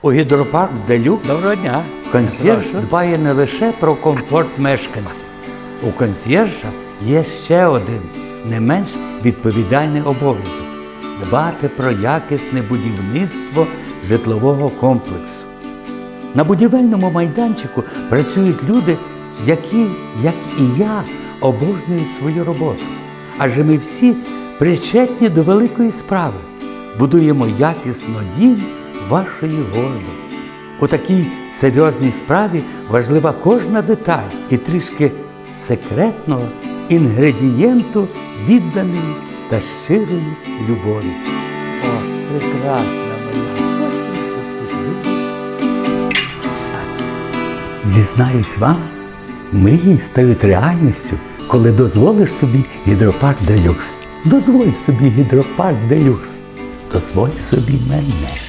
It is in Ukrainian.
У гідропарк «Делюкс» Доброго дня. консьєрж Прошу. дбає не лише про комфорт мешканців. У консьєржа є ще один, не менш відповідальний обов'язок – дбати про якісне будівництво житлового комплексу. На будівельному майданчику працюють люди, які, як і я, обожнюють свою роботу. Адже ми всі причетні до великої справи. Будуємо якісно дім вашої гордості. У такій серйозній справі важлива кожна деталь і трішки секретного інгредієнту відданої та щирої любові. О, прекрасна моя. Зізнаюсь вам, мрії стають реальністю, коли дозволиш собі гідропарк «Делюкс». Дозволь собі гідропарк «Делюкс». Дозволь собі мене.